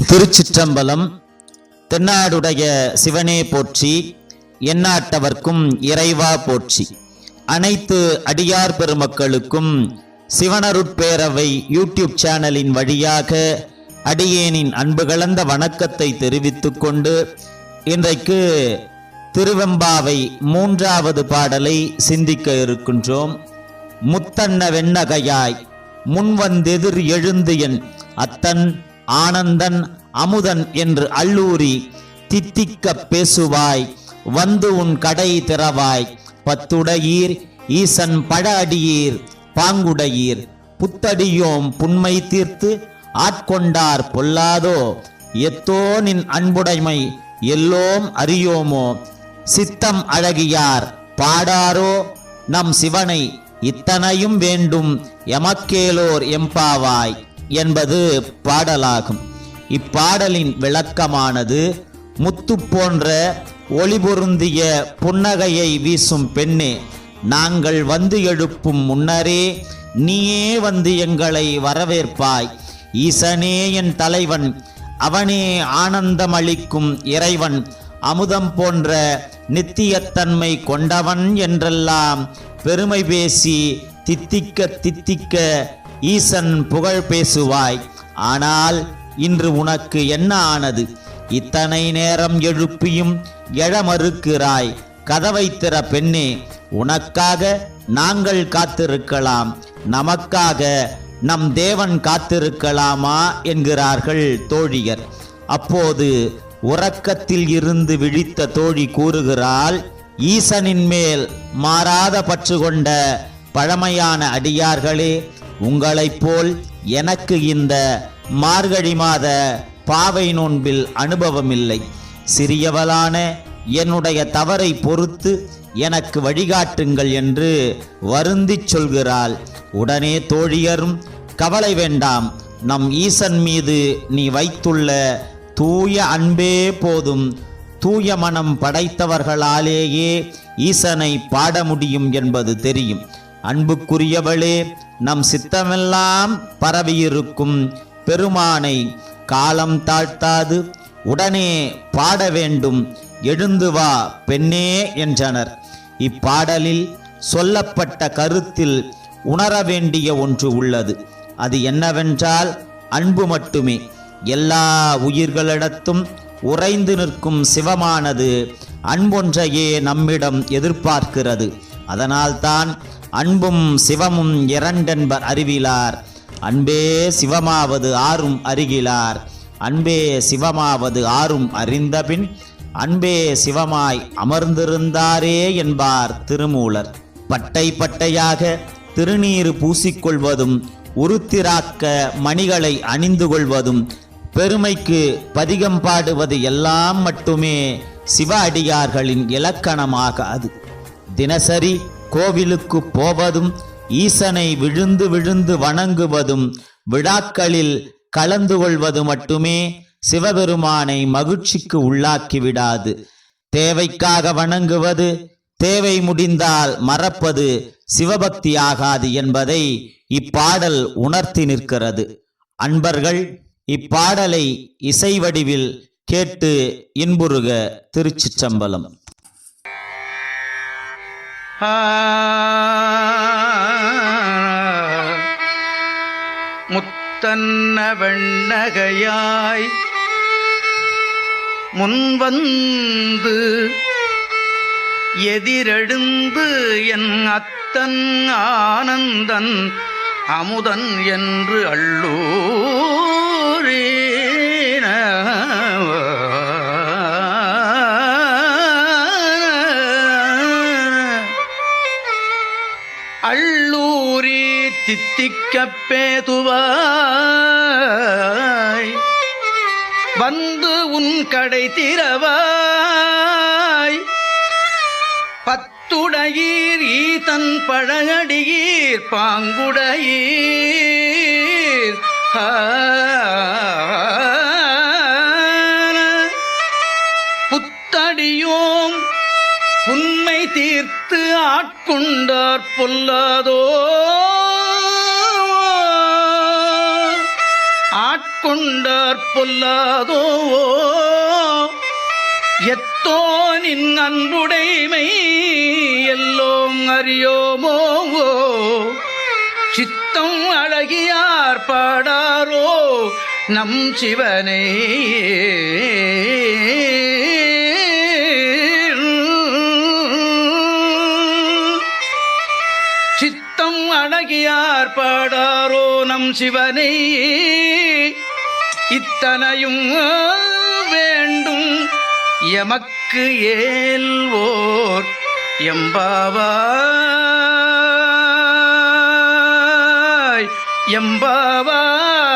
திருச்சிற்றம்பலம். தென்னாடுடைய சிவனே போற்றி, எந்நாட்டவர்க்கும் இறைவா போற்றி. அனைத்து அடியார் பெருமக்களுக்கும் சிவனருட்பேரவை யூடியூப் சேனலின் வழியாக அடியேனின் அன்பு கலந்த வணக்கத்தை தெரிவித்துக் கொண்டு இன்றைக்கு திருவெம்பாவை 3வது பாடலை சிந்திக்க இருக்கின்றோம். முத்தன்ன வெண்ணகையாய் முன்வந்தெதிர் எழுந்து என் அத்தன் ஆனந்தன் அமுதன் என்று அல்லூரி தித்திக்க பேசுவாய், வந்து உன் கடை திறவாய், பத்துடையீர் ஈசன் பட அடியீர் பாங்குடையீர், புத்தடியோம் புன்மை தீர்த்து ஆட்கொண்டார் பொல்லாதோ, எத்தோ நின் அன்புடைமை எல்லோம் அறியோமோ, சித்தம் அழகியார் பாடாரோ நம் சிவனை, இத்தனையும் வேண்டும் எமக்கேலோர் எம்பாவாய் என்பது பாடலாகும். இப்பாடலின் விளக்கமானது, முத்து போன்ற ஒளி பொருந்திய புன்னகையை வீசும் பெண்ணே, நாங்கள் வந்து எழுப்பும் முன்னரே நீயே வந்து எங்களை வரவேற்பாய். ஈசனே என் தலைவன், அவனே ஆனந்தமளிக்கும் இறைவன், அமுதம் போன்ற நித்தியத்தன்மை கொண்டவன் என்றெல்லாம் பெருமை பேசி தித்திக்க தித்திக்க ஈசன் புகழ் பேசுவாய். ஆனால் இன்று உனக்கு என்ன ஆனது? இத்தனை நேரம் எழுப்பியும் எழ மறுக்கிறாய். கதவை திற பெண்ணே, உனக்காக நாங்கள் காத்திருக்கலாம், நமக்காக நம் தேவன் காத்திருக்கலாமா என்கிறார்கள் தோழியர். அப்போது உறக்கத்தில் இருந்து விழித்த தோழி கூறுகிறாள், ஈசனின் மேல் மாறாத பற்று கொண்ட பழமையான அடியார்களே, உங்களைப் போல் எனக்கு இந்த மார்கழி மாத பாவை நோன்பில் அனுபவமில்லை. சிறியவளான என்னுடைய தவறை பொறுத்து எனக்கு வழிகாட்டுங்கள் என்று வருந்திச் சொல்கிறாள். உடனே தோழியரும், கவலை வேண்டாம், நம் ஈசன் மீது நீ வைத்துள்ள தூய அன்பே போதும், தூய மனம் படைத்தவர்களாலேயே ஈசனை பாட முடியும் என்பது தெரியும். அன்புக்குரியவளே, நம் சித்தமெல்லாம் பரவியிருக்கும் பெருமானை காலம் தாழ்த்தாது உடனே பாட வேண்டும். எழுந்து வா பெண்ணே என்றனர். இப்பாடலில் சொல்லப்பட்ட கருத்தில் உணர வேண்டிய ஒன்று உள்ளது. அது என்னவென்றால், அன்பு மட்டுமே. எல்லா உயிர்களிடத்தும் உறைந்து நிற்கும் சிவமானது அன்பொன்றையே நம்மிடம் எதிர்பார்க்கிறது. அதனால்தான் அன்பும் சிவமும் இரண்டென்பர் அறிவிலார், அன்பே சிவமாவது ஆறும் அறிகிலார், அன்பே சிவமாவது ஆறும் அறிந்தபின் அன்பே சிவமாய் அமர்ந்திருந்தாரே என்பார் திருமூலர். பட்டை பட்டையாக திருநீறு பூசிக்கொள்வதும் உருத்திராக்க மணிகளை அணிந்து கொள்வதும் பெருமைக்கு பதிகம் பாடுவது எல்லாம் மட்டுமே சிவ அடியார்களின் இலக்கணமாகாது. தினசரி கோவிலுக்கு போவதும் ஈசனை விழுந்து விழுந்து வணங்குவதும் விழாக்களில் கலந்து கொள்வது மட்டுமே சிவபெருமானை மகிழ்ச்சிக்கு உள்ளாக்கி விடாது. தேவைக்காக வணங்குவது, தேவை முடிந்தால் மறப்பது சிவபக்தி ஆகாது என்பதை இப்பாடல் உணர்த்தி நிற்கிறது. அன்பர்கள் இப்பாடலை இசை வடிவில் கேட்டு இன்புறுக. திருச்சிற்றம்பலம். முத்தன்ன வெண்ணகையாய் முன்வந்து எதிரெழுந்து என் அத்தன் ஆனந்தன் அமுதன் என்று அல்லூரே, அல்லூரி தித்திக்க பேதுவாய், வந்து உன் கடை திறவாய், பத்துடையீர் ஈதன் பழகடியீர் பாங்குடையீர், புத்தடியோம் புன்மை தீர்த்து ஆட்கொண்டார் பொல்லாதோ, ஆட்கொண்டார் பொல்லாதோ எத்தோனின் அன்புடைமை எல்லோம் அறியோமோ சித்தம் அழகியார் பாடாரோ நம் சிவனை சித்தம் அழகியார் பாடாரோ நம் சிவனை இத்தனையும் வேண்டும் எமக்கு ஏல்வோர் எம்பாவாய் எம்பாவாய்.